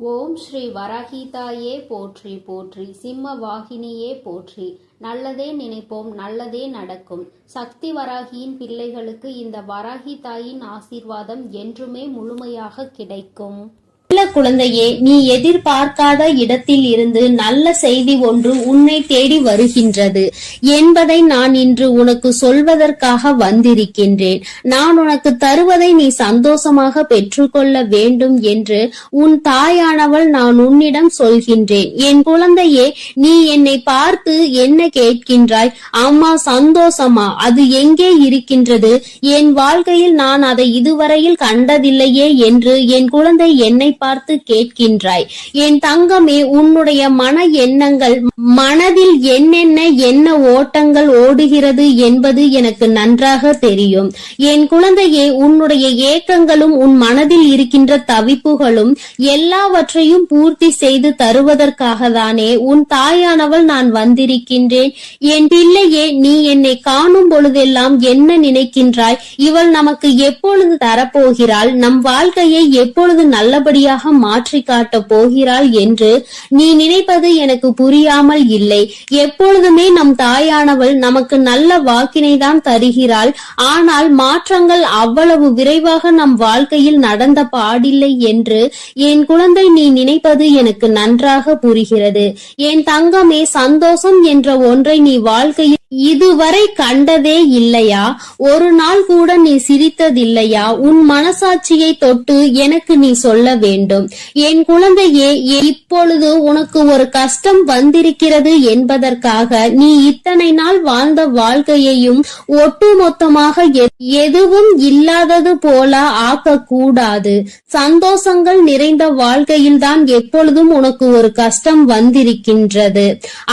ஓம் ஸ்ரீ வராகிதாயே போற்றி போற்றி, சிம்ம வாகினியே போற்றி. நல்லதே நினைப்போம், நல்லதே நடக்கும். சக்தி வராகியின் பிள்ளைகளுக்கு இந்த வராகி தாயின் ஆசீர்வாதம் என்றுமே முழுமையாக கிடைக்கும். குழந்தையே, நீ எதிர்பார்க்காத இடத்தில் இருந்து நல்ல செய்தி ஒன்று உன்னை தேடி வருகின்றது என்பதை நான் இன்று உனக்கு சொல்வதற்காக வந்திருக்கின்றேன். நான் உனக்கு தருவதை நீ சந்தோஷமாக பெற்றுக்கொள்ள வேண்டும் என்று உன் தாயானவள் நான் உன்னிடம் சொல்கின்றேன். என் குழந்தையே, நீ என்னை பார்த்து என்ன கேட்கின்றாய்? அம்மா, சந்தோஷமா? அது எங்கே இருக்கின்றது? என் வாழ்க்கையில் நான் அதை இதுவரையில் கண்டதில்லையே என்று என் குழந்தை என்னை பார்த்து கேட்கின்றாய். என் தங்கமே, உன்னுடைய மன எண்ணங்கள், மனதில் என்னென்ன ஓட்டங்கள் ஓடுகிறது என்பது எனக்கு நன்றாக தெரியும். என் குழந்தையே, உன்னுடைய ஏக்கங்களும் உன் மனதில் இருக்கின்ற தவிப்புகளும் எல்லாவற்றையும் பூர்த்தி செய்து தருவதற்காக தானே உன் தாயானவள் நான் வந்திருக்கின்றேன். என் பிள்ளையே, நீ என்னை காணும் பொழுதெல்லாம் என்ன நினைக்கின்றாய்? இவள் நமக்கு எப்பொழுது தரப்போகிறாள்? நம் வாழ்க்கையை எப்பொழுது நல்லபடியாக மாற்றி காட்ட போகிறாள் என்று நீ நினைப்பது எனக்கு புரியாமல் இல்லை. எப்பொழுதுமே நம் தாயானவள் நமக்கு நல்ல வாக்கினை தான் தருகிறாள். ஆனால் மாற்றங்கள் அவ்வளவு விரைவாக நம் வாழ்க்கையில் நடந்த பாடில்லை என்று என் குழந்தை நீ நினைப்பது எனக்கு நன்றாக புரிகிறது. என் தங்கமே, சந்தோஷம் என்ற ஒன்றை நீ வாழ்க்கையில் இதுவரை கண்டதே இல்லையா? ஒரு நாள் கூட நீ சிரித்ததில்லையா? உன் மனசாட்சியை தொட்டு எனக்கு நீ சொல்ல வேண்டும். என் குழந்தையே, இப்பொழுது உனக்கு ஒரு கஷ்டம் வந்திருக்கிறது என்பதற்காக நீ இத்தனை நாள் வாழ்ந்த வாழ்க்கையையும் ஒட்டுமொத்தமாக எதுவும் இல்லாதது போல ஆக்கக்கூடாது. சந்தோஷங்கள் நிறைந்த வாழ்க்கையில் தான் எப்பொழுதும் உனக்கு ஒரு கஷ்டம் வந்திருக்கின்றது.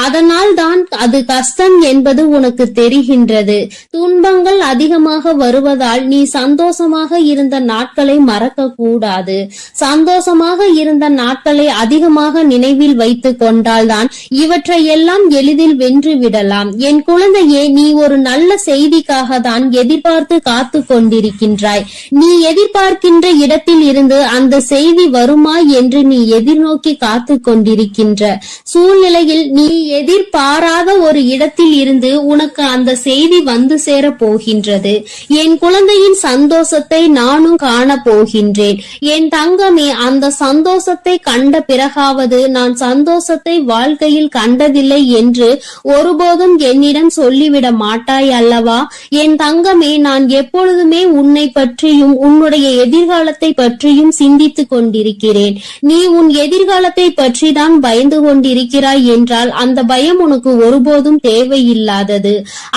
அதனால் தான் அது கஷ்டம் என்பது உனக்கு தெரிகின்றது. துன்பங்கள் அதிகமாக வருவதால் நீ சந்தோஷமாக இருந்த நாட்களை மறக்க கூடாது. சந்தோஷமாக இருந்த நாட்களை அதிகமாக நினைவில் வைத்துக் கொண்டால்தான் இவற்றையெல்லாம் எளிதில் வென்று விடலாம். என் குழந்தையே, நீ ஒரு நல்ல செய்திக்காக தான் எதிர்பார்த்து காத்து கொண்டிருக்கின்றாய். நீ எதிர்பார்க்கின்ற இடத்தில் இருந்து அந்த செய்தி வருமா என்று நீ எதிர்நோக்கி காத்து கொண்டிருக்கின்ற சூழ்நிலையில் நீ எதிர்பாராத ஒரு இடத்தில் இருந்து உனக்கு அந்த செய்தி வந்து சேர போகின்றது. என் குழந்தையின் சந்தோஷத்தை நானும் காண போகின்றேன். என் தங்கமே, அந்த சந்தோஷத்தை கண்ட பிறகாவது நான் சந்தோஷத்தை வாழ்க்கையில் கண்டதில்லை என்று ஒருபோதும் என்னிடம் சொல்லிவிட மாட்டாய் அல்லவா? என் தங்கமே, நான் எப்பொழுதுமே உன்னை பற்றியும் உன்னுடைய எதிர்காலத்தை பற்றியும் சிந்தித்துக் கொண்டிருக்கிறேன். நீ உன் எதிர்காலத்தை பற்றி தான் பயந்து கொண்டிருக்கிறாய் என்றால் அந்த பயம் உனக்கு ஒருபோதும் தேவையில்லாதது.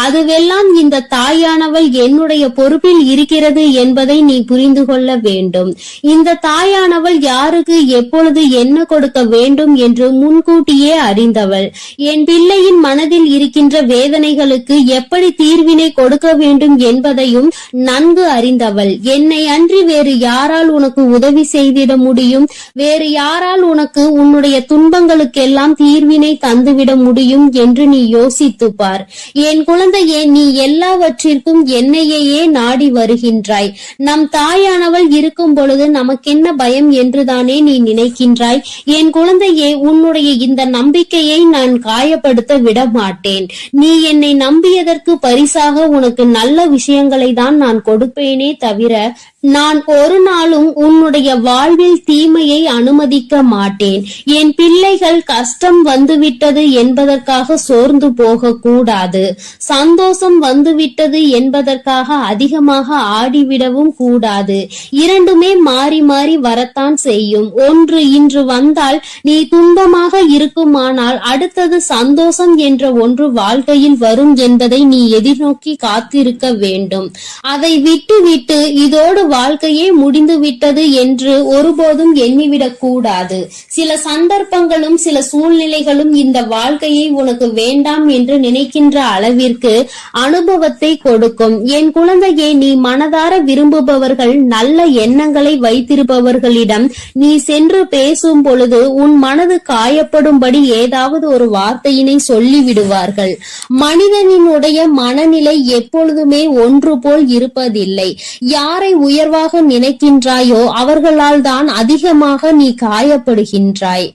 அதுவெல்லாம் இந்த தாயானவள் என்னுடைய பொறுப்பில் இருக்கிறது என்பதை நீ புரிந்து கொள்ள வேண்டும். இந்த தாயானவள் யாருக்கு எப்பொழுது என்ன கொடுக்க வேண்டும் என்று முன்கூட்டியே அறிந்தவள். என் பிள்ளையின் மனதில் இருக்கின்ற வேதனைகளுக்கு எப்படி தீர்வினை கொடுக்க வேண்டும் என்பதையும் நன்கு அறிந்தவள். என்னை அன்றி வேறு யாரால் உனக்கு உதவி செய்திட முடியும்? வேறு யாரால் உனக்கு உன்னுடைய துன்பங்களுக்கெல்லாம் தீர்வினை தந்துவிட முடியும் என்று நீ யோசித்து பார். என் குழந்தையே, நீ எல்லாவற்றிற்கும் என்னையே நாடி வருகின்றாய். நம் தாயானவள் இருக்கும் பொழுது நமக்கென்ன பயம் என்றுதானே நீ நினைக்கின்றாய்? என் குழந்தையே, உன்னுடைய இந்த நம்பிக்கையை நான் காயப்படுத்த விட மாட்டேன். நீ என்னை நம்பியதற்கு பரிசாக உனக்கு நல்ல விஷயங்களை தான் நான் கொடுப்பேனே தவிர நான் ஒரு நாளும் உன்னுடைய வாழ்வில் தீமையை அனுமதிக்க மாட்டேன். என் பிள்ளைகள் கஷ்டம் வந்துவிட்டது என்பதற்காக சோர்ந்து போக கூடாது. சந்தோஷம் வந்துவிட்டது என்பதற்காக அதிகமாக ஆடிவிடவும் கூடாது. இரண்டுமே மாறி மாறி வரத்தான் செய்யும். ஒன்று இன்று வந்தால் நீ துன்பமாக இருக்குமானால் அடுத்தது சந்தோஷம் என்ற ஒன்று வாழ்க்கையில் வரும் என்பதை நீ எதிர்நோக்கி காத்திருக்க வேண்டும். அதை விட்டு இதோடு வாழ்க்கையே முடிந்து விட்டது என்று ஒருபோதும் எண்ணிவிடக் கூடாது. சில சந்தர்ப்பங்களும் சில சூழ்நிலைகளும் இந்த வாழ்க்கையை உனக்கு வேண்டாம் என்று நினைக்கின்ற அளவிற்கு அனுபவத்தை கொடுக்கும். என் குழந்தையே, நீ மனதார விரும்புபவர்கள், நல்ல எண்ணங்களை வைத்திருப்பவர்களிடம் நீ சென்று பேசும் பொழுது உன் மனது காயப்படும்படி ஏதாவது ஒரு வார்த்தையினை சொல்லிவிடுவார்கள். மனிதனினுடைய மனநிலை எப்பொழுதுமே ஒன்று போல் இருப்பதில்லை. யாரை உயர்வாக நினைக்கின்றாயோ அவர்களால் தான் அதிகமாக நீ காயப்படுகின்றாய்.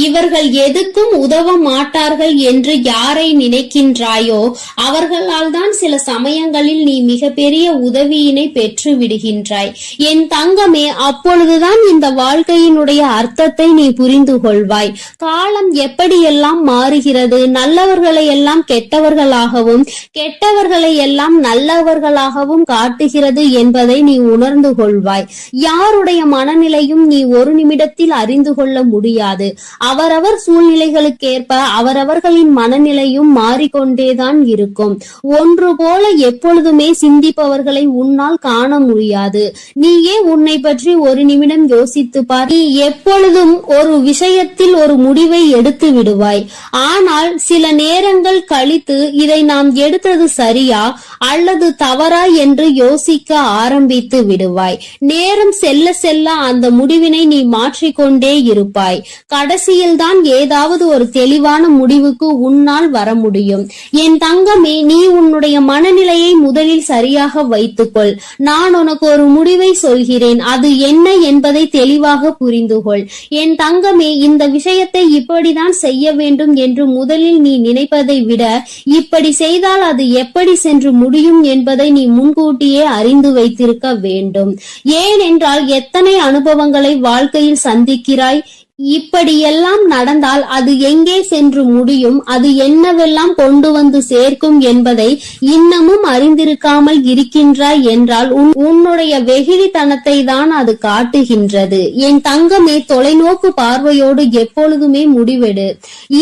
இவர்கள் எதுக்கும் உதவ மாட்டார்கள் என்று யாரை நினைக்கின்றாயோ அவர்களால் தான் சில சமயங்களில் நீ மிகப்பெரிய உதவியினை பெற்று விடுகின்றாய். என் தங்கமே, அப்பொழுதுதான் இந்த வாழ்க்கையினுடைய அர்த்தத்தை நீ புரிந்து கொள்வாய். காலம் எப்படியெல்லாம் மாறுகிறது, நல்லவர்களை எல்லாம் கெட்டவர்களாகவும் கெட்டவர்களை எல்லாம் நல்லவர்களாகவும் காட்டுகிறது என்பதை நீ உணர்ந்து கொள்வாய். யாருடைய மனநிலையும் நீ ஒரு நிமிடத்தில் அறிந்து கொள்ள முடியாது. அவரவர் சூழ்நிலைகளுக்கேற்ப அவரவர்களின் மனநிலையும் மாறிக்கொண்டேதான் இருக்கும். ஒன்று போல எப்பொழுதுமே சிந்திப்பவர்களை உன்னால் காண முடியாது. நீயே உன்னை பற்றி ஒரு நிமிடம் யோசித்து பார். நீ எப்பொழுதும் ஒரு விஷயத்தில் ஒரு முடிவை எடுத்து விடுவாய். ஆனால் சில நேரங்கள் கழித்து இதை நாம் எடுத்தது சரியா அல்லது தவறா என்று யோசிக்க ஆரம்பித்து விடுவாய். நேரம் செல்ல செல்ல அந்த முடிவினை நீ மாற்றிக்கொண்டே இருப்பாய். கடைசியில் தான் ஏதாவது ஒரு தெளிவான முடிவுக்கு உன்னால் வர முடியும். என் தங்கமே, நீ உன்னுடைய மனநிலையை முதலில் சரியாக வைத்துக்கொள். நான் உனக்கு ஒரு முடிவை சொல்கிறேன், அது என்ன என்பதை தெளிவாக புரிந்து கொள். என் தங்கமே, இந்த விஷயத்தை இப்படிதான் செய்ய வேண்டும் என்று முதலில் நீ நினைப்பதை விட இப்படி செய்தால் அது எப்படி சென்று முடியும் என்பதை நீ முன்கூட்டியே அறிந்து வைத்திருக்க வேண்டும். ஏனென்றால் எத்தனை அனுபவங்களை வாழ்க்கையில் சந்திக்கிறாய். இப்படியெல்லாம் நடந்தால் அது எங்கே சென்று முடியும், அது என்னவெல்லாம் கொண்டு வந்து சேர்க்கும் என்பதை இன்னமும் அறிந்திருக்காமல் இருக்கின்றாய் என்றால் உன்னுடைய வெகுளித்தனத்தை தான் அது காட்டுகின்றது. என் தங்கமே, தொலைநோக்கு பார்வையோடு எப்பொழுதுமே முடிவெடு.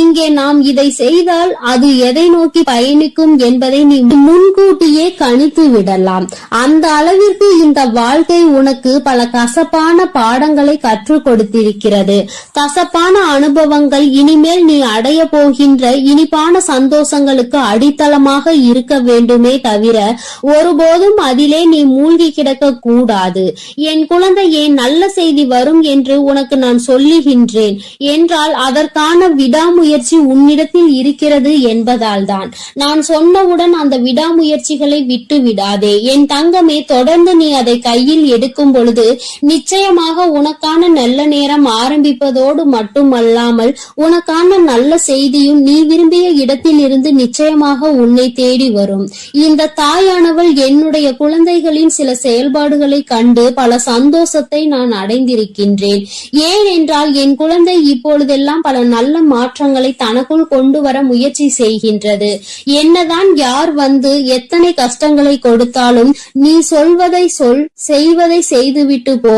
இங்கே நாம் இதை செய்தால் அது எதை நோக்கி பயணிக்கும் என்பதை நீ முன்கூட்டியே கணித்து விடலாம். அந்த அளவிற்கு இந்த வாழ்க்கை உனக்கு பல கசப்பான பாடங்களை கற்றுக் கொடுத்திருக்கிறது. கசப்பான அனுபவங்கள் இனிமேல் நீ அடைய போகின்ற இனிப்பான சந்தோஷங்களுக்கு அடித்தளமாக இருக்க வேண்டுமே தவிர ஒருபோதும் அதிலே நீ மூழ்கி கிடக்க கூடாது. என் குழந்தையே, நல்ல செய்தி வரும் என்று உனக்கு நான் சொல்லுகின்றேன் என்றால் அதற்கான விடாமுயற்சி உன்னிடத்தில் இருக்கிறது என்பதால் தான். நான் சொன்னவுடன் அந்த விடாமுயற்சிகளை விட்டு விடாதே. என் தங்கமே, தொடர்ந்து நீ அதை கையில் எடுக்கும் பொழுது நிச்சயமாக உனக்கான நல்ல நேரம் ஆரம்பிப்பதோடு மட்டுமல்லாமல் உனக்கான நல்ல செய்தியும் நீ விரும்பிய இடத்தில் இருந்து நிச்சயமாக உன்னை தேடி வரும். இந்த தாயானவள் என்னுடைய குழந்தைகளின் சில செயல்பாடுகளை கண்டு பல சந்தோஷத்தை நான் அடைந்திருக்கின்றேன். ஏனென்றால் என் குழந்தை இப்பொழுதெல்லாம் பல நல்ல மாற்றங்களை தனக்குள் கொண்டு வர முயற்சி செய்கின்றது. என்னதான் யார் வந்து எத்தனை கஷ்டங்களை கொடுத்தாலும் நீ சொல்வதை சொல், செய்வதை செய்துவிட்டு போ,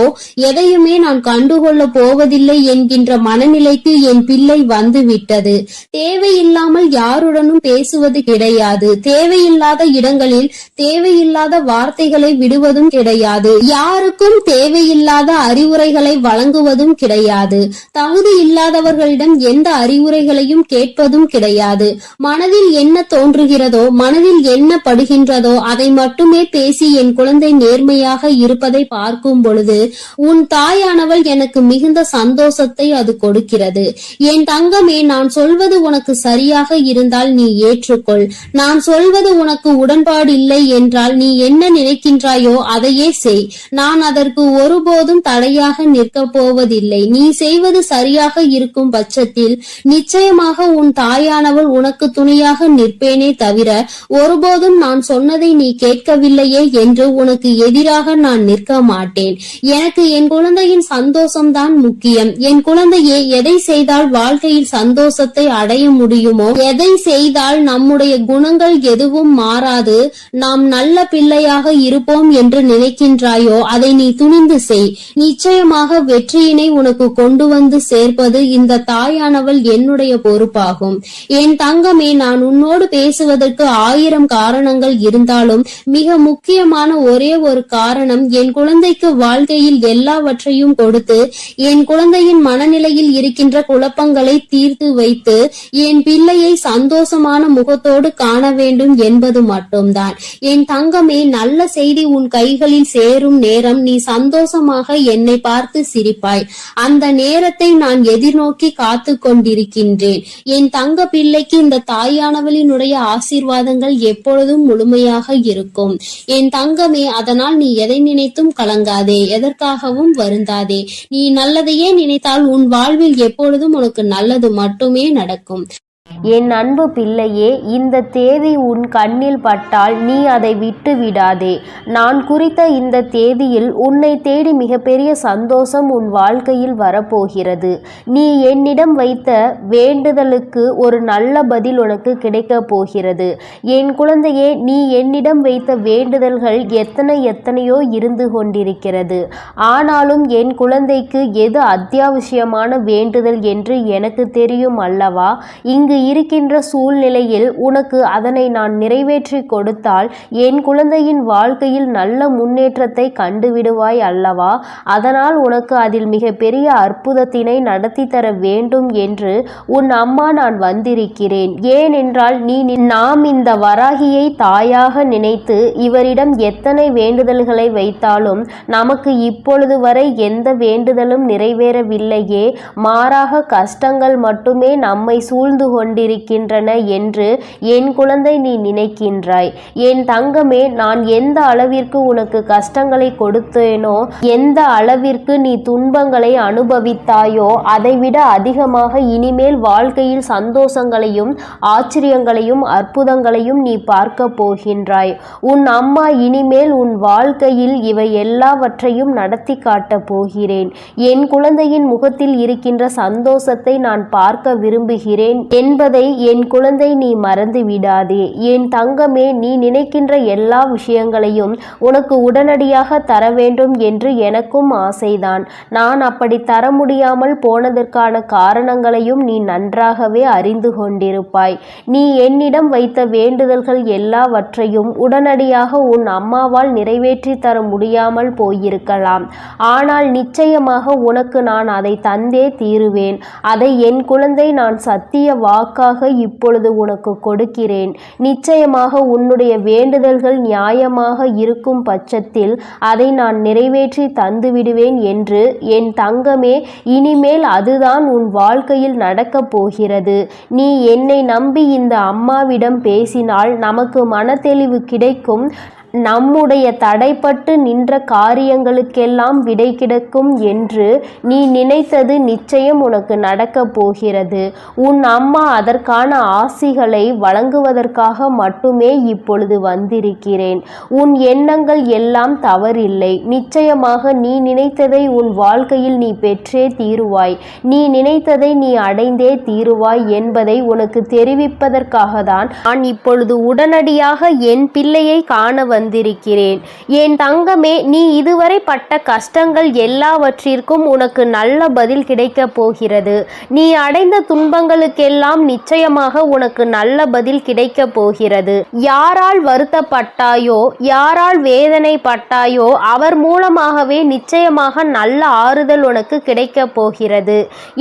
எதையுமே நான் கண்டுகொள்ள போவதில்லை என்கின்ற மனநிலைக்கு என் பிள்ளை வந்து விட்டது. தேவையில்லாமல் யாருடனும் பேசுவது கிடையாது. தேவையில்லாத இடங்களில் தேவையில்லாத வார்த்தைகளை விடுவதும் கிடையாது. யாருக்கும் தேவையில்லாத அறிவுரைகளை வழங்குவதும் கிடையாது. தகுதி இல்லாதவர்களிடம் எந்த அறிவுரைகளையும் கேட்பதும் கிடையாது. மனதில் என்ன தோன்றுகிறதோ, மனதில் என்ன படுகின்றதோ அதை மட்டுமே பேசி என் குழந்தை நேர்மையாக இருப்பதை பார்க்கும் பொழுது உன் தாயானவள் எனக்கு மிகுந்த சந்தோஷத்தை அது கொடுக்கிறது. என் தங்கமே, நான் சொல்வது உனக்கு சரியாக இருந்தால் நீ ஏற்றுக்கொள். நான் சொல்வது உனக்கு உடன்பாடு இல்லை என்றால் நீ என்ன நினைக்கின்றாயோ அதையே செய். நான் அதற்கு ஒருபோதும் தடையாக நிற்க போவதில்லை. நீ செய்வது சரியாக இருக்கும் பட்சத்தில் நிச்சயமாக உன் தாயானவள் உனக்கு துணையாக நிற்பேனே தவிர ஒருபோதும் நான் சொன்னதை நீ கேட்கவில்லையே என்று உனக்கு எதிராக நான் நிற்க மாட்டேன். எனக்கு என் குழந்தையின் சந்தோஷம்தான் முக்கியம். என் குழந்தையே, எதை செய்தால் வாழ்க்கையில் சந்தோஷத்தை அடைய முடியுமோ, எதை செய்தால் நம்முடைய குணங்கள் எதுவும் மாறாது, நாம் நல்ல பிள்ளையாக இருப்போம் என்று நினைக்கின்றாயோ அதை நீ துணிந்து செய். நிச்சயமாக வெற்றியினை உனக்கு கொண்டு வந்து சேர்ப்பது இந்த தாயானவள் என்னுடைய பொறுப்பாகும். என் தங்கமே, நான் உன்னோடு பேசுவதற்கு 1000 காரணங்கள் இருந்தாலும் மிக முக்கியமான ஒரே ஒரு காரணம், என் குழந்தைக்கு வாழ்க்கையில் எல்லாவற்றையும் கொடுத்து என் குழந்தையின் மன மனநிலையில் இருக்கின்ற குழப்பங்களை தீர்த்து வைத்து என் பிள்ளையை சந்தோஷமான முகத்தோடு காண வேண்டும் என்பது மட்டும்தான். என் தங்கமே, நல்ல செய்தி உன் கைகளில் சேரும் நேரம் நீ சந்தோஷமாக என்னை பார்த்து சிரிப்பாய். அந்த நேரத்தை நான் எதிர்நோக்கி காத்து கொண்டிருக்கின்றேன். என் தங்க பிள்ளைக்கு இந்த தாயானவளினுடைய ஆசீர்வாதங்கள் எப்பொழுதும் முழுமையாக இருக்கும். என் தங்கமே, அதனால் நீ எதை நினைத்தும் கலங்காதே, எதற்காகவும் வருந்தாதே. நீ நல்லதையே நினைத்தால் உன் வாழ்வில் எப்பொழுதும் உனக்கு நல்லது மட்டுமே நடக்கும். என் அன்பு பிள்ளையே, இந்த தேதி உன் கண்ணில் பட்டால் நீ அதை விட்டு விடாதே. நான் குறித்த இந்த தேதியில் உன்னை தேடி மிகப்பெரிய சந்தோஷம் உன் வாழ்க்கையில் வரப்போகிறது. நீ என்னிடம் வைத்த வேண்டுதலுக்கு ஒரு நல்ல பதில் உனக்கு கிடைக்கப் போகிறது. என் குழந்தையே, நீ என்னிடம் வைத்த வேண்டுதல்கள் எத்தனையோ இருந்து கொண்டிருக்கிறது. ஆனாலும் என் குழந்தைக்கு எது அத்தியாவசியமான வேண்டுதல் என்று எனக்கு தெரியும் அல்லவா? இங்கு இருக்கின்ற சூழ்நிலையில் உனக்கு அதனை நான் நிறைவேற்றி கொடுத்தால் என் குழந்தையின் வாழ்க்கையில் நல்ல முன்னேற்றத்தை கண்டுவிடுவாய் அல்லவா? அதனால் உனக்கு அதில் மிக பெரிய அற்புதத்தினை நடத்தி தர வேண்டும் என்று உன் அம்மா நான் வந்திருக்கிறேன். ஏனென்றால் நாம் இந்த வராகியை தாயாக நினைத்து இவரிடம் எத்தனை வேண்டுதல்களை வைத்தாலும் நமக்கு இப்பொழுது வரை எந்த வேண்டுதலும் நிறைவேறவில்லையே, மாறாக கஷ்டங்கள் மட்டுமே நம்மை சூழ்ந்து கொண்டிருக்கின்றன என்று என் குழந்தை நீ நினைக்கின்றாய். என் தங்கமே, நான் எந்த அளவிற்கு உனக்கு கஷ்டங்களை கொடுத்தேனோ, எந்த அளவிற்கு நீ துன்பங்களை அனுபவித்தாயோ, அதைவிட அதிகமாக இனிமேல் வாழ்க்கையில் சந்தோஷங்களையும் ஆச்சரியங்களையும் அற்புதங்களையும் நீ பார்க்க போகின்றாய். உன் அம்மா இனிமேல் உன் வாழ்க்கையில் இவை எல்லாவற்றையும் நடத்தி காட்டப் போகிறேன். என் குழந்தையின் முகத்தில் இருக்கின்ற சந்தோஷத்தை நான் பார்க்க விரும்புகிறேன் என்பதை என் குழந்தை நீ மறந்து விடாதே. என் தங்கமே, நீ நினைக்கின்ற எல்லா விஷயங்களையும் உனக்கு உடனடியாக தர வேண்டும் என்று எனக்கும் ஆசைதான். நான் அப்படி தர முடியாமல் போனதற்கான காரணங்களையும் நீ நன்றாகவே அறிந்து கொண்டிருப்பாய். நீ என்னிடம் வைத்த வேண்டுதல்கள் எல்லாவற்றையும் உடனடியாக உன் அம்மாவால் நிறைவேற்றி தர முடியாமல் போயிருக்கலாம். ஆனால் நிச்சயமாக உனக்கு நான் அதை தந்தே தீருவேன். அதை என் குழந்தை நான் சத்திய வாக்காக இப்பொழுது உனக்கு கொடுக்கிறேன். நிச்சயமாக உன்னுடைய வேண்டுதல்கள் நியாயமாக இருக்கும் பட்சத்தில் அதை நான் நிறைவேற்றி தந்துவிடுவேன் என்று என் தங்கமே, இனிமேல் அதுதான் உன் வாழ்க்கையில் நடக்கப் போகிறது. நீ என்னை நம்பி இந்த அம்மாவிடம் பேசினால் நமக்கு மனத்தெளிவு கிடைக்கும். நம்முடைய தடைப்பட்டு நின்ற காரியங்களுக்கெல்லாம் விடை கிடைக்கும் என்று நீ நினைத்தது நிச்சயம் உனக்கு நடக்கப் போகிறது. உன் அம்மா அதற்கான ஆசிகளை வழங்குவதற்காக மட்டுமே இப்பொழுது வந்திருக்கிறேன். உன் எண்ணங்கள் எல்லாம் தவறில்லை. நிச்சயமாக நீ நினைத்ததை உன் வாழ்க்கையில் நீ பெற்றே தீருவாய். நீ நினைத்ததை நீ அடைந்தே தீருவாய் என்பதை உனக்கு தெரிவிப்பதற்காக தான் நான் இப்பொழுது உடனடியாக என் பிள்ளையை காண வந்திருக்கிறேன். என் தங்கமே, நீ இதுவரை பட்ட கஷ்டங்கள் எல்லாவற்றிற்கும் உனக்கு நல்ல பதில் கிடைக்கப் போகிறது. நீ அடைந்த துன்பங்களுக்கெல்லாம் நிச்சயமாக உனக்கு நல்ல பதில் கிடைக்கப் போகிறது. யாரால் வருத்தப்பட்டாயோ, யாரால் வேதனைப்பட்டாயோ, அவர் மூலமாகவே நிச்சயமாக நல்ல ஆறுதல் உனக்கு கிடைக்கப் போகிறது.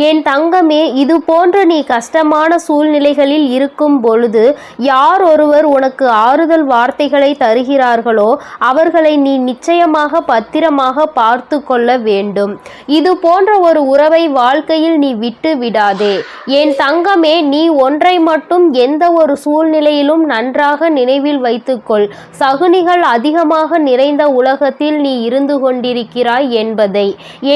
என் தங்கமே, இது போன்று நீ கஷ்டமான சூழ்நிலைகளில் இருக்கும் பொழுது யார் ஒருவர் உனக்கு ஆறுதல் வார்த்தைகளை தருகிறார் அவர்களை நீ நிச்சயமாக பத்திரமாக பார்த்து கொள்ள வேண்டும். இது போன்ற ஒரு உறவை வாழ்க்கையில் நீ விட்டு விடாதே. என் தங்கமே, நீ ஒன்றை மட்டும் எந்த ஒரு சூழ்நிலையிலும் நன்றாக நினைவில் வைத்துக்கொள். சகுனிகள் அதிகமாக நிறைந்த உலகத்தில் நீ இருந்து கொண்டிருக்கிறாய் என்பதை.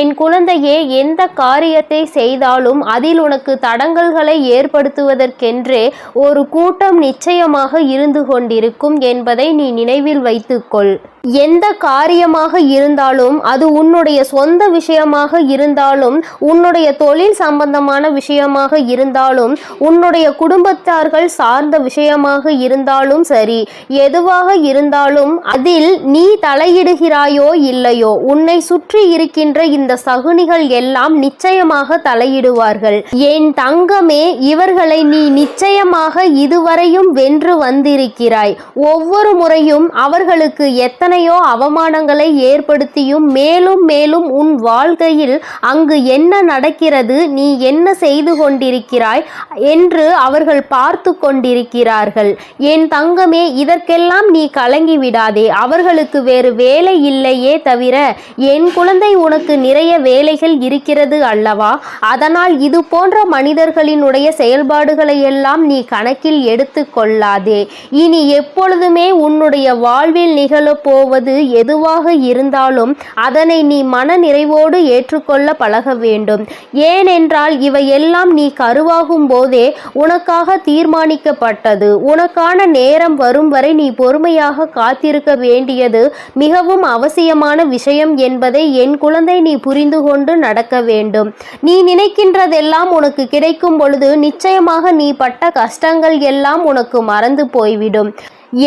என் குழந்தையே, எந்த காரியத்தை செய்தாலும் அதில் உனக்கு தடங்கல்களை ஏற்படுத்துவதற்கென்றே ஒரு கூட்டம் நிச்சயமாக இருந்து கொண்டிருக்கும் என்பதை நீ நினைவில் வைத்துக்கொள். எந்த காரியமாக இருந்தாலும், அது உன்னுடைய சொந்த விஷயமாக இருந்தாலும், உன்னுடைய தொழில் சம்பந்தமான விஷயமாக இருந்தாலும், உன்னுடைய குடும்பத்தார்கள் சார்ந்த விஷயமாக இருந்தாலும் சரி, எதுவாக இருந்தாலும் அதில் நீ தலையிடுகிறாயோ இல்லையோ, உன்னை சுற்றி இருக்கின்ற இந்த சகுனிகள் எல்லாம் நிச்சயமாக தலையிடுவார்கள். என் தங்கமே, இவர்களை நீ நிச்சயமாக இதுவரையும் வென்று வந்திருக்கிறாய். ஒவ்வொரு முறையும் அவர்களுக்கு எத்தனை எத்தனையோ அவமானங்களை ஏற்படுத்தியும் மேலும் மேலும் உன் வாழ்க்கையில் அங்கு என்ன நடக்கிறது, நீ என்ன செய்து கொண்டிருக்கிறாய் என்று அவர்கள் பார்த்து கொண்டிருக்கிறார்கள். என் தங்கமே, இதற்கெல்லாம் நீ கலங்கி விடாதே. அவர்களுக்கு வேறு வேலை இல்லையே தவிர என் குழந்தை உனக்கு நிறைய வேலைகள் இருக்கிறது அல்லவா? அதனால் இது போன்ற மனிதர்களினுடைய செயல்பாடுகளை எல்லாம் நீ கணக்கில் எடுத்து கொள்ளாதே. இனி எப்பொழுதுமே உன்னுடைய வாழ்வில் நிகழப்போவது எதுவாக இருந்தாலும் அதனை நீ மன நிறைவோடு ஏற்றுக்கொள்ள பழக வேண்டும். ஏனென்றால் இவையெல்லாம் நீ கருவாகும் போதே உனக்காக தீர்மானிக்கப்பட்டது. உனக்கான நேரம் வரும் வரை நீ பொறுமையாக காத்திருக்க வேண்டியது மிகவும் அவசியமான விஷயம் என்பதை என் குழந்தை நீ புரிந்து கொண்டு நடக்க வேண்டும். நீ நினைக்கின்றதெல்லாம் உனக்கு கிடைக்கும் பொழுது நிச்சயமாக நீ பட்ட கஷ்டங்கள் எல்லாம் உனக்கு மறந்து போய்விடும்.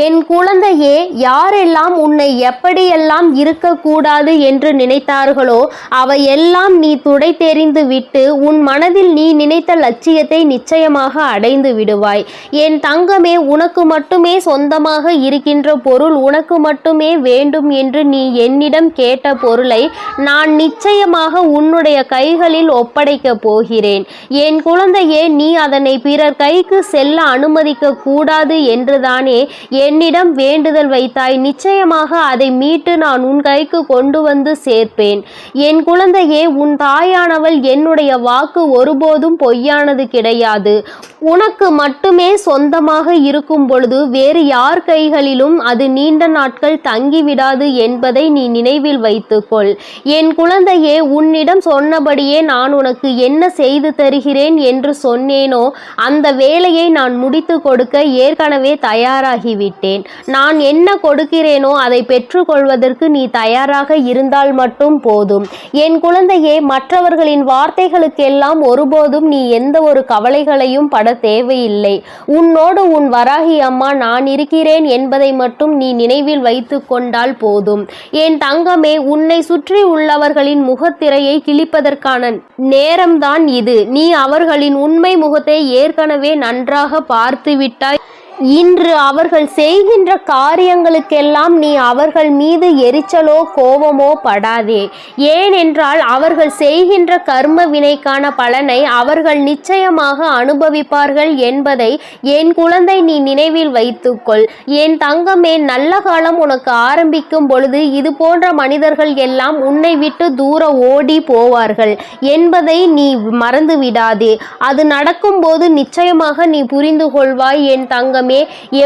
என் குழந்தையே, யாரெல்லாம் உன்னை எப்படியெல்லாம் இருக்கக்கூடாது என்று நினைத்தார்களோ அவையெல்லாம் நீ துடை தெரிந்து விட்டு உன் மனதில் நீ நினைத்த லட்சியத்தை நிச்சயமாக அடைந்து விடுவாய். என் தங்கமே, உனக்கு மட்டுமே சொந்தமாக இருக்கின்ற பொருள், உனக்கு மட்டுமே வேண்டும் என்று நீ என்னிடம் கேட்ட பொருளை நான் நிச்சயமாக உன்னுடைய கைகளில் ஒப்படைக்கப் போகிறேன். என் குழந்தையே, நீ அதனை பிறர் கைக்கு செல்ல அனுமதிக்க கூடாது என்றுதானே என்னிடம் வேண்டுதல் வைத்தாய். நிச்சயமாக அதை மீட்டு நான் உன் கைக்கு கொண்டு வந்து சேர்ப்பேன். என் குழந்தையே, உன் தாயானவள் என்னுடைய வாக்கு ஒருபோதும் பொய்யானது கிடையாது. உனக்கு மட்டுமே சொந்தமாக இருக்கும் பொழுது வேறு யார் கைகளிலும் அது நீண்ட நாட்கள் தங்கிவிடாது என்பதை நீ நினைவில் வைத்துக்கொள். என் குழந்தையே, உன்னிடம் சொன்னபடியே நான் உனக்கு என்ன செய்து தருகிறேன் என்று சொன்னேனோ அந்த வேலையை நான் முடித்து கொடுக்க ஏற்கனவே தயாராகிவிட்டேன். நான் என்ன கொடுக்கிறேனோ அதை பெற்றுக்கொள்வதற்கு நீ தயாராக இருந்தால் மட்டும் போதும். என் குழந்தையே, மற்றவர்களின் வார்த்தைகளுக்கெல்லாம் ஒருபோதும் நீ எந்த ஒரு கவலைகளையும் பட தேவையில்லை. உன்னோடு உன் வராகி அம்மா நான் இருக்கிறேன் என்பதை மட்டும் நீ நினைவில் வைத்து கொண்டால் போதும். என் தங்கமே, உன்னை சுற்றி உள்ளவர்களின் முகத்திரையை கிழிப்பதற்கான நேரம்தான் இது. நீ அவர்களின் உண்மை முகத்தை ஏற்கனவே நன்றாக பார்த்து விட்டாய். இன்று அவர்கள் செய்கின்ற காரியங்களுக்கெல்லாம் நீ அவர்கள் மீது எரிச்சலோ கோபமோ படாதே. ஏனென்றால் அவர்கள் செய்கின்ற கர்ம வினைக்கான பலனை அவர்கள் நிச்சயமாக அனுபவிப்பார்கள் என்பதை என் குழந்தை நீ நினைவில் வைத்துக்கொள். என் தங்கமே, நல்ல காலம் உனக்கு ஆரம்பிக்கும் பொழுது இது போன்ற மனிதர்கள் எல்லாம் உன்னை விட்டு தூர ஓடி போவார்கள் என்பதை நீ மறந்து விடாதே. அது நடக்கும்போது நிச்சயமாக நீ புரிந்து கொள்வாய். என் தங்கமே,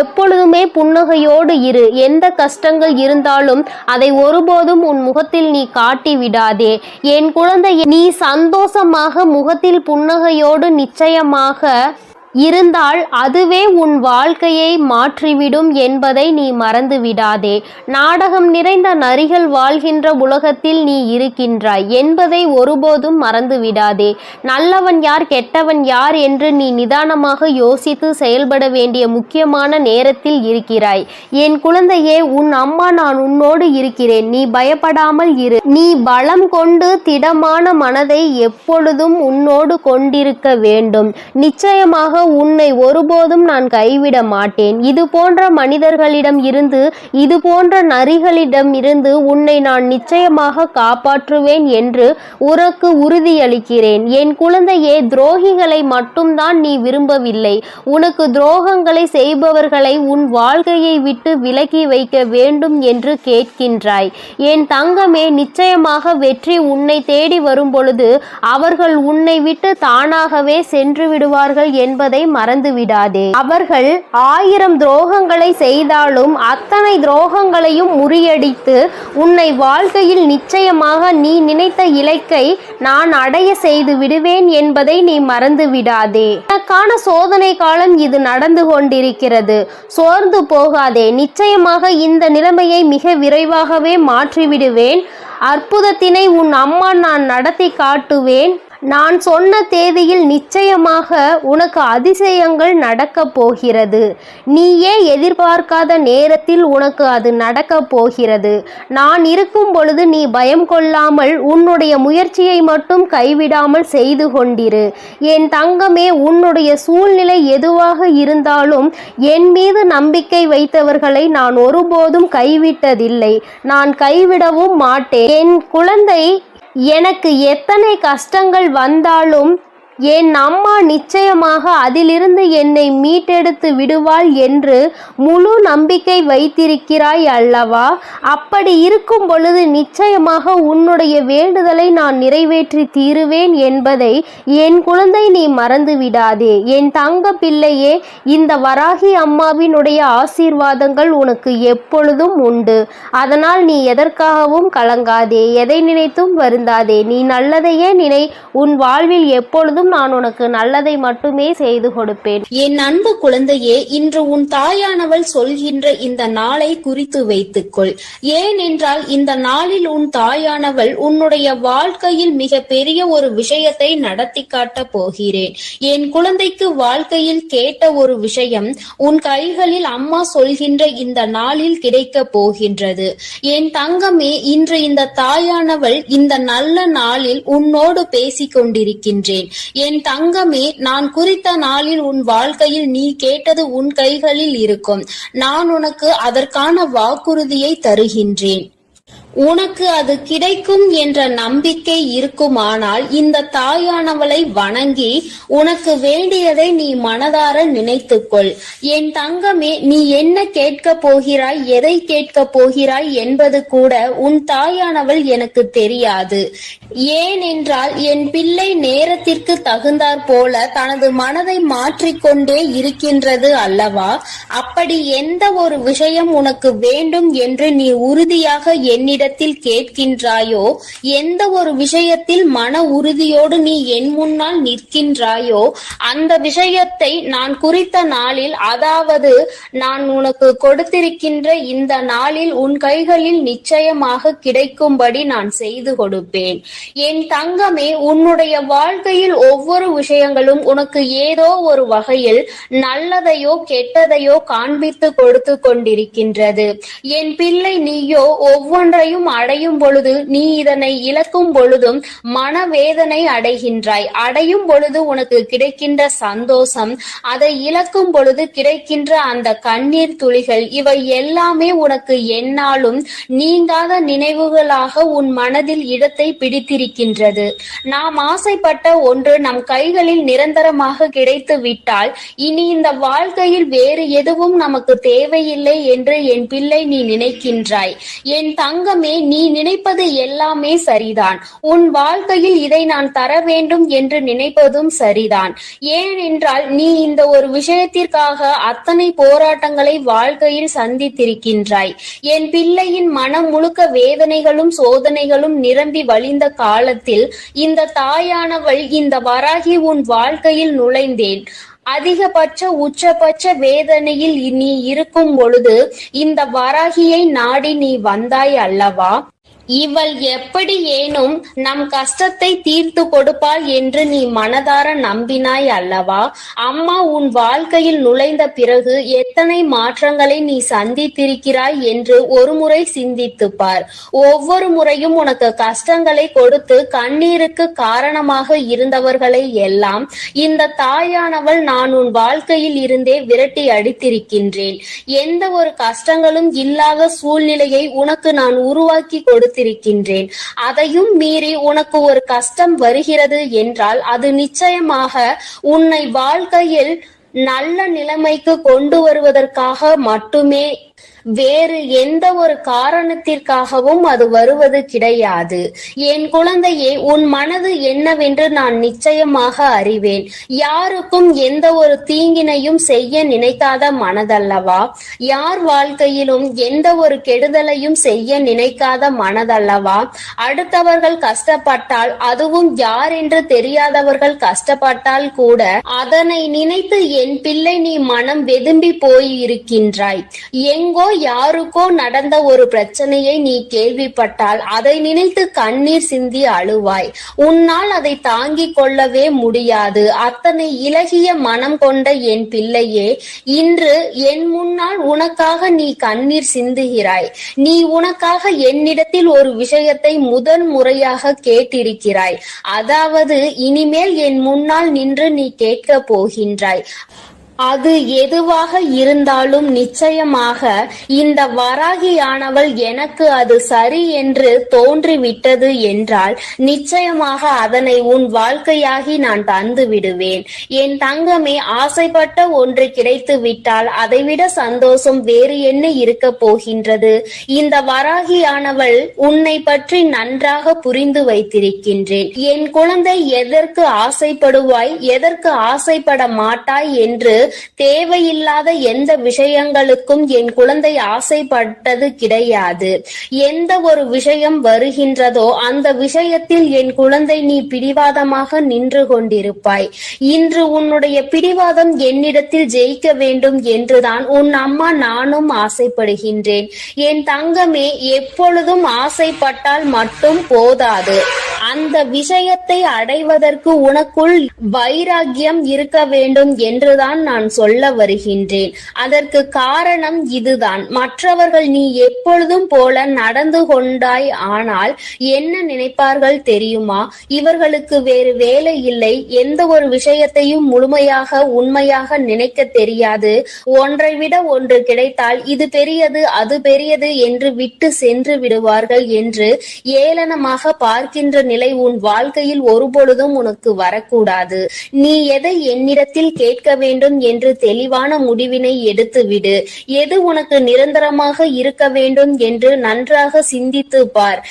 எப்பொழுதுமே புன்னகையோடு இரு. எந்த கஷ்டங்கள் இருந்தாலும் அதை ஒருபோதும் உன் முகத்தில் நீ காட்டி விடாதே. என் குழந்தையே, நீ சந்தோஷமாக முகத்தில் புன்னகையோடு நிச்சயமாக இருந்தால் அதுவே உன் வாழ்க்கையை மாற்றிவிடும் என்பதை நீ மறந்து விடாதே. நாடகம் நிறைந்த நரிகள் வாழ்கின்ற உலகத்தில் நீ இருக்கின்றாய் என்பதை ஒருபோதும் மறந்து விடாதே. நல்லவன் யார் கெட்டவன் யார் என்று நீ நிதானமாக யோசித்து செயல்பட வேண்டிய முக்கியமான நேரத்தில் இருக்கிறாய். என் குழந்தையே, உன் அம்மா நான் உன்னோடு இருக்கிறேன். நீ பயப்படாமல் இரு. நீ பலம் கொண்டு திடமான மனதை எப்பொழுதும் உன்னோடு கொண்டிருக்க வேண்டும். நிச்சயமாக உன்னை ஒருபோதும் நான் கைவிட மாட்டேன். இது போன்ற மனிதர்களிடம் இருந்து, இது போன்ற நரிகளிடம் இருந்து உன்னை நான் நிச்சயமாக காப்பாற்றுவேன் என்று உனக்கு உறுதியளிக்கிறேன். என் குழந்தையே, துரோகிகளை மட்டும்தான் நீ விரும்பவில்லை. உனக்கு துரோகங்களை செய்பவர்களை உன் வாழ்க்கையை விட்டு விலக்கி வைக்க வேண்டும் என்று கேட்கின்றாய். என் தங்கமே, நிச்சயமாக வெற்றி உன்னை தேடி வரும் பொழுது அவர்கள் உன்னை விட்டு தானாகவே சென்று விடுவார்கள் என்பதை மறந்து விடாதே. அவர்கள் 1000 துரோகங்களை செய்தாலும் அத்தனை துரோகங்களையும் முறியடித்து உன்னை வாழ்க்கையில் நிச்சயமாக நீ நினைத்த இலக்கை நான் அடைய செய்து விடுவேன் என்பதை நீ மறந்து விடாதே. உனக்கான சோதனை காலம் இது நடந்து கொண்டிருக்கிறது. சோர்ந்து போகாதே. நிச்சயமாக இந்த நிலைமையை மிக விரைவாகவே மாற்றிவிடுவேன். அற்புதத்தினை உன் அம்மா நான் நடத்தி காட்டுவேன். நான் சொன்ன தேதியில் நிச்சயமாக உனக்கு அதிசயங்கள் நடக்கப் போகிறது. நீயே எதிர்பார்க்காத நேரத்தில் உனக்கு அது நடக்கப் போகிறது. நான் இருக்கும் பொழுது நீ பயம் கொள்ளாமல் உன்னுடைய முயற்சியை மட்டும் கைவிடாமல் செய்து கொண்டிரு. என் தங்கமே, உன்னுடைய சூழ்நிலை எதுவாக இருந்தாலும் என் மீது நம்பிக்கை வைத்தவர்களை நான் ஒருபோதும் கைவிட்டதில்லை. நான் கைவிடவும் மாட்டேன். என் குழந்தை, எனக்கு எத்தனை கஷ்டங்கள் வந்தாலும் என் அம்மா நிச்சயமாக அதிலிருந்து என்னை மீட்டெடுத்து விடுவாள் என்று முழு நம்பிக்கை வைத்திருக்கிறாய் அல்லவா? அப்படி இருக்கும் பொழுது நிச்சயமாக உன்னுடைய வேண்டுதலை நான் நிறைவேற்றி தீருவேன் என்பதை என் குழந்தை நீ மறந்து விடாதே. என் தங்க பிள்ளையே, இந்த வராகி அம்மாவினுடைய ஆசீர்வாதங்கள் உனக்கு எப்பொழுதும் உண்டு. அதனால் நீ எதற்காகவும் கலங்காதே, எதை நினைத்தும் வருந்தாதே. நீ நல்லதையே நினை. உன் வாழ்வில் எப்பொழுதும் நான் உனக்கு நல்லதை மட்டுமே செய்து கொடுப்பேன். என் அன்பு குழந்தையே, இன்று உன் தாயானவள் சொல்கின்ற இந்த நாளை குறித்து வைத்துக்கொள். ஏனென்றால் இந்த நாளில் உன் தாயானவள் உன்னுடைய வாழ்க்கையில் மிக பெரிய ஒரு விஷயத்தை நடத்தி காட்ட போகிறேன். என் குழந்தைக்கு வாழ்க்கையில் கேட்ட ஒரு விஷயம் உன் கைகளில் அம்மா சொல்கின்ற இந்த நாளில் கிடைக்க போகின்றது. என் தங்கமே, இன்று இந்த தாயானவள் இந்த நல்ல நாளில் உன்னோடு பேசிக் கொண்டிருக்கின்றேன். என் தங்கமே, நான் குறித்த நாளில் உன் வாழ்க்கையில் நீ கேட்டது உன் கைகளில் இருக்கும். நான் உனக்கு அதற்கான வாக்குறுதியை தருகின்றேன். உனக்கு அது கிடைக்கும் என்ற நம்பிக்கை இருக்குமானால் இந்த தாயானவளை வணங்கி உனக்கு வேண்டியதை நீ மனதார நினைத்துக்கொள். என் தங்கமே, நீ என்ன கேட்க போகிறாய், எதை கேட்க போகிறாய் என்பது கூட உன் தாயானவள் எனக்கு தெரியாது. ஏனென்றால் என் பிள்ளை நேரத்திற்கு தகுந்தாற் போல தனது மனதை மாற்றிக்கொண்டே இருக்கின்றது அல்லவா? அப்படி எந்த ஒரு விஷயம் உனக்கு வேண்டும் என்று நீ உறுதியாக என்னிடம் கேட்கின்றாயோ, எந்த ஒரு விஷயத்தில் மன உறுதியோடு நீ என் முன்னால் நிற்கின்றாயோ, அந்த விஷயத்தை நான் குறித்த நாளில், அதாவது நான் உனக்கு கொடுத்திருக்கின்ற இந்த நாளில் உன் கைகளில் நிச்சயமாக கிடைக்கும்படி நான் செய்து கொடுப்பேன். என் தங்கமே, உன்னுடைய வாழ்க்கையில் ஒவ்வொரு விஷயங்களும் உனக்கு ஏதோ ஒரு வகையில் நல்லதையோ கெட்டதையோ காண்பித்து கொடுத்து கொண்டிருக்கின்றது. என் பிள்ளை, நீயோ ஒவ்வொன்றையும் அடையும் பொழுது, நீ இதனை இழக்கும் பொழுதும் மனவேதனை அடைகின்றாய். அடையும் பொழுது உனக்கு கிடைக்கின்ற சந்தோஷம், அதை இழக்கும் பொழுது கிடைக்கின்ற அந்த கண்ணீர் துளிகள், இவை எல்லாமே உனக்கு எந்நாளும் நீங்காத நினைவுகளாக உன் மனதில் இடத்தை பிடித்திருக்கின்றது. நாம் ஆசைப்பட்ட ஒன்று நம் கைகளில் நிரந்தரமாக கிடைத்து விட்டால் இனி இந்த வாழ்க்கையில் வேறு எதுவும் நமக்கு தேவையில்லை என்று என் பிள்ளை நீ நினைக்கின்றாய். என் தங்கமே, நீ நினைப்பது எல்லாமே சரிதான். உன் வாழ்க்கையில் இதை நான் தர வேண்டும் என்று நினைப்பதும் சரிதான். ஏனென்றால் நீ இந்த ஒரு விஷயத்திற்காக அத்தனை போராட்டங்களை வாழ்க்கையில் சந்தித்திருக்கின்றாய். என் பிள்ளையின் மனம் முழுக்க வேதனைகளும் சோதனைகளும் நிரம்பி வழிந்த காலத்தில் இந்த தாயானவள், இந்த வராகி உன் வாழ்க்கையில் நுழைந்தேன். அதிகபட்ச உச்சபட்ச வேதனையில் நீ இருக்கும் பொழுது இந்த வராகியை நாடி நீ வந்தாய் அல்லவா? இவள் எப்படி ஏனும் நம் கஷ்டத்தை தீர்த்து கொடுப்பாள் என்று நீ மனதார நம்பினாய் அல்லவா? அம்மா உன் வாழ்க்கையில் நுழைந்த பிறகு எத்தனை மாற்றங்களை நீ சந்தித்திருக்கிறாய் என்று ஒரு முறை சிந்தித்து பார். ஒவ்வொரு முறையும் உனக்கு கஷ்டங்களை கொடுத்து கண்ணீருக்கு காரணமாக இருந்தவர்களை எல்லாம் இந்த தாயானவள் நான் உன் வாழ்க்கையில் இருந்தே விரட்டி அடித்திருக்கின்றேன். எந்த ஒரு கஷ்டங்களும் இல்லாத சூழ்நிலையை உனக்கு நான் உருவாக்கி கொடுத்திருக்கின்றேன். அதையும் மீறி உனக்கு ஒரு கஷ்டம் வருகிறது என்றால் அது நிச்சயமாக உன்னை வாழ்க்கையில் நல்ல நிலைமைக்கு கொண்டு வருவதற்காக மட்டுமே, வேறு எந்த ஒரு காரணத்திற்காகவும் அது வருவது கிடையாது. என் குழந்தையே, உன் மனது என்னவென்று நான் நிச்சயமாக அறிவேன். யாருக்கும் எந்த ஒரு தீங்கினையும் செய்ய நினைக்காத மனதல்லவா? யார் வாழ்க்கையிலும் எந்த ஒரு கெடுதலையும் செய்ய நினைக்காத மனதல்லவா? அடுத்தவர்கள் கஷ்டப்பட்டால், அதுவும் யார் என்று தெரியாதவர்கள் கஷ்டப்பட்டால் கூட அதனை நினைத்து என் பிள்ளை நீ மனம் வெதும்பி போயிருக்கின்றாய். எங்கோ யாருக்கோ நடந்த ஒரு பிரச்சனையை நீ கேள்விப்பட்டால் அதை நினைத்து கண்ணீர் சிந்தி அழுவாய். உன்னால் அதை தாங்கிக் கொள்ளவே முடியாது. அத்தனை இலகிய மனம் கொண்ட என் பிள்ளையே, இன்று என் முன்னால் உனக்காக நீ கண்ணீர் சிந்துகிறாய். நீ உனக்காக என்னிடத்தில் ஒரு விஷயத்தை முதல் முறையாக கேட்டிருக்கிறாய். அதாவது இனிமேல் என் முன்னால் நின்று நீ கேட்கப் போகின்றாய். அது எதுவாக இருந்தாலும் நிச்சயமாக இந்த வராகியானவள் எனக்கு அது சரி என்று தோன்றிவிட்டது என்றால் நிச்சயமாக அதனை உன் வாழ்க்கையாகி நான் தந்து விடுவேன். என் தங்கமே, ஆசைப்பட்ட ஒன்று கிடைத்து விட்டால் அதைவிட சந்தோஷம் வேறு என்ன இருக்க போகின்றது? இந்த வராகியானவள் உன்னை பற்றி நன்றாக புரிந்து வைத்திருக்கின்றேன். என் குழந்தை, எதற்கு ஆசைப்படுவாய், எதற்கு ஆசைப்பட மாட்டாய் என்று தேவையில்லாத எந்த விஷயங்களுக்கும் என் குழந்தை ஆசைப்பட்டது கிடையாது. எந்த ஒரு விஷயம் வருகின்றதோ அந்த விஷயத்தில் என் குழந்தை நீ பிடிவாதமாக நின்று கொண்டிருப்பாய். இன்று உன்னுடைய பிடிவாதம் என்னிடத்தில் ஜெயிக்க வேண்டும் என்றுதான் உன் அம்மா நானும் ஆசைப்படுகின்றேன். என் தங்கமே, எப்பொழுதும் ஆசைப்பட்டால் மட்டும் போதாது. அந்த விஷயத்தை அடைவதற்கு உனக்குள் வைராக்கியம் இருக்க வேண்டும் என்றுதான் நான் சொல்ல வருகின்றேன். அதற்கு காரணம் இதுதான். மற்றவர்கள் நீ எப்பொழுதும் போல நடந்து கொண்டாய் ஆனால் என்ன நினைப்பார்கள் தெரியுமா? இவர்களுக்கு வேறு வேலை இல்லை, எந்த ஒரு விஷயத்தையும் முழுமையாக உண்மையாக நினைக்க தெரியாது, ஒன்றை விட ஒன்று கிடைத்தால் இது பெரியது அது பெரியது என்று விட்டு சென்று விடுவார்கள் என்று ஏளனமாக பார்க்கின்ற நிலை உன் வாழ்க்கையில் ஒருபொழுதும் உனக்கு வரக்கூடாது. நீ எதை என்னிடத்தில் கேட்க வேண்டும் என்று தெளிவான முடிவினை எடுத்துவிடு. எது உனக்கு நிரந்தரமாக இருக்க வேண்டும் என்று நன்றாக சிந்தித்து பார்.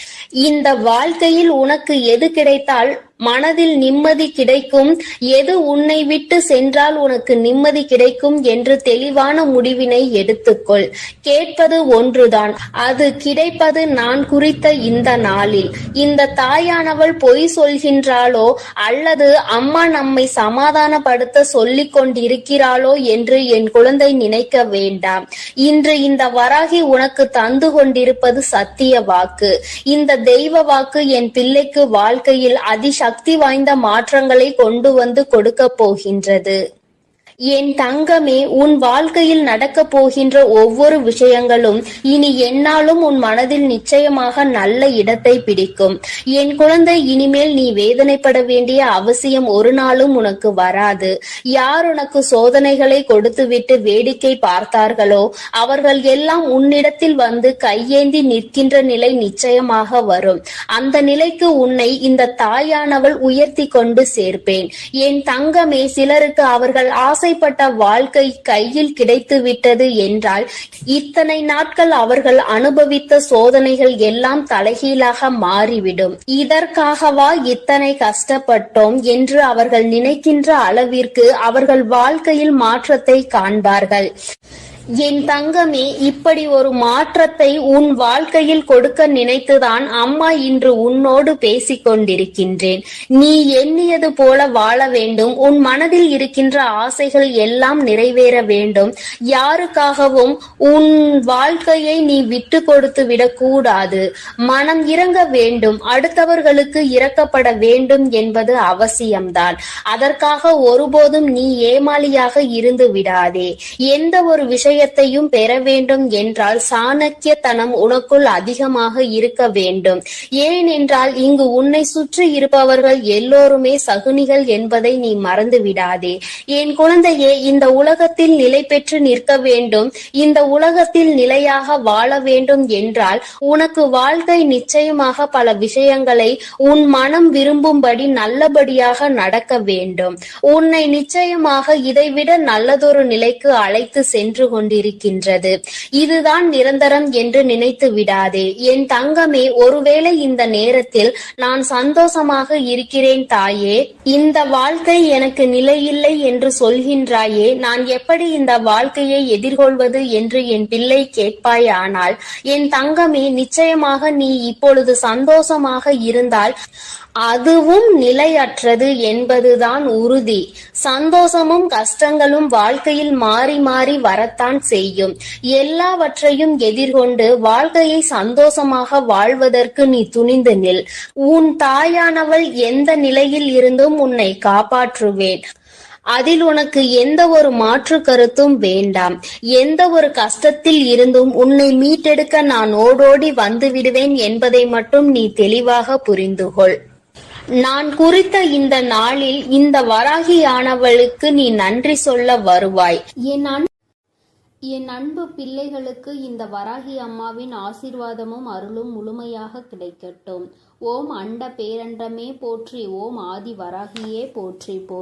இந்த வாழ்க்கையில் உனக்கு எது கிடைத்தால் மனதில் நிம்மதி கிடைக்கும், எது உன்னை விட்டு சென்றால் உனக்கு நிம்மதி கிடைக்கும் என்று தெளிவான முடிவினை எடுத்துக்கொள். கேட்பது ஒன்றுதான், அது கிடைப்பது நான் குறித்த இந்த நாளில். இந்த தாயானவள் பொய் சொல்கின்றாளோ அல்லது அம்மா நம்மை சமாதானப்படுத்த சொல்லிக் கொண்டிருக்கிறாளோ என்று என் குழந்தை நினைக்க வேண்டாம். இன்று இந்த வராகி உனக்கு தந்து கொண்டிருப்பது சத்திய வாக்கு. இந்த தெய்வ வாக்கு என் பிள்ளைக்கு வாழ்க்கையில் அதிசக்தி வாய்ந்த மாற்றங்களை கொண்டு வந்து கொடுக்க போகின்றது. என் தங்கமே, உன் வாழ்க்கையில் நடக்க போகின்ற ஒவ்வொரு விஷயங்களும் இனி என்னாலும் உன் மனதில் நிச்சயமாக நல்ல இடத்தை பிடிக்கும். என் குழந்தை, இனிமேல் நீ வேதனைப்பட வேண்டிய அவசியம் ஒரு நாளும் உனக்கு வராது. யார் உனக்கு சோதனைகளை கொடுத்துவிட்டு வேடிக்கை பார்த்தார்களோ அவர்கள் எல்லாம் உன்னிடத்தில் வந்து கையேந்தி நிற்கின்ற நிலை நிச்சயமாக வரும். அந்த நிலைக்கு உன்னை இந்த தாயானவள் உயர்த்தி கொண்டு சேர்ப்பேன். என் தங்கமே, சிலருக்கு அவர்கள் ஆசைப்பட்ட வாழ்க்கை கையில் கிடைத்து விட்டது என்றால் இத்தனை நாட்கள் அவர்கள் அனுபவித்த சோதனைகள் எல்லாம் தலைகீழாக மாறிவிடும். இதற்காகவா இத்தனை கஷ்டப்பட்டோம் என்று அவர்கள் நினைக்கின்ற அளவிற்கு அவர்கள் வாழ்க்கையில் மாற்றத்தை காண்பார்கள். என் தங்கமே, இப்படி ஒரு மாற்றத்தை உன் வாழ்க்கையில் கொடுக்க நினைத்துதான் அம்மா இன்று உன்னோடு பேசிக் கொண்டிருக்கின்றேன். நீ எண்ணியது போல வாழ வேண்டும். உன் மனதில் இருக்கின்ற ஆசைகள் எல்லாம் நிறைவேற வேண்டும். யாருக்காகவும் உன் வாழ்க்கையை நீ விட்டு கொடுத்து விடக்கூடாது. மனம் இறங்க வேண்டும். அடுத்தவர்களுக்கு இரக்கப்பட வேண்டும் என்பது அவசியம்தான். அதற்காக ஒருபோதும் நீ ஏமாளியாக இருந்து விடாதே. எந்த ஒரு விஷயத்தையும் பெற வேண்டும் என்றால் சாணக்கியத்தனம் உனக்குள் அதிகமாக இருக்க வேண்டும். ஏனென்றால் இங்கு உன்னை சுற்றி இருப்பவர்கள் எல்லோருமே சகுனிகள் என்பதை நீ மறந்து விடாதே. என் குழந்தையே, இந்த உலகத்தில் நிலை பெற்று நிற்க வேண்டும், இந்த உலகத்தில் நிலையாக வாழ வேண்டும் என்றால் உனக்கு வாழ்க்கை நிச்சயமாக பல விஷயங்களை உன் மனம் விரும்பும்படி நல்லபடியாக நடக்க வேண்டும். உன்னை நிச்சயமாக இதைவிட நல்லதொரு நிலைக்கு அழைத்து சென்று கொண்டிருக்கின்றது. இதுதான் நிரந்தரம் என்று நினைத்து விடாதே. என் தங்கமே, ஒருவேளை இந்த நேரத்தில் நான் சந்தோஷமாக இருக்கிறேன் தாயே, இந்த வாழ்க்கை எனக்கு நிலையில்லை என்று சொல்கின்றாயே, நான் எப்படி இந்த வாழ்க்கையை எதிர்கொள்வது என்று என் பிள்ளை கேட்பாயானால், என் தங்கமே, நிச்சயமாக நீ இப்பொழுது சந்தோஷமாக இருந்தால் அதுவும் நிலையற்றது என்பதுதான் உறுதி. சந்தோஷமும் கஷ்டங்களும் வாழ்க்கையில் மாறி மாறி வரத்தான் செய்யும். எல்லாவற்றையும் எதிர்கொண்டு வாழ்க்கையை சந்தோஷமாக வாழ்வதற்கு நீ துணிந்து நில். உன் தாயானவள் எந்த நிலையில் இருந்தும் உன்னை காப்பாற்றுவேன். அதில் உனக்கு எந்த ஒரு மாற்று கருத்தும் வேண்டாம். எந்த ஒரு கஷ்டத்தில் இருந்தும் உன்னை மீட்டெடுக்க நான் ஓடோடி வந்து விடுவேன் என்பதை மட்டும் நீ தெளிவாக புரிந்துகொள். நான் குறித்த இந்த நாளில் இந்த வராகியானவளுக்கு நீ நன்றி சொல்ல வருவாய். என் அன்பு பிள்ளைகளுக்கு இந்த வராகி அம்மாவின் ஆசீர்வாதமும் அருளும் முழுமையாக கிடைக்கட்டும். ஓம் அண்ட பேரண்டமே போற்றி. ஓம் ஆதி வராகியே போற்றி போற்றி.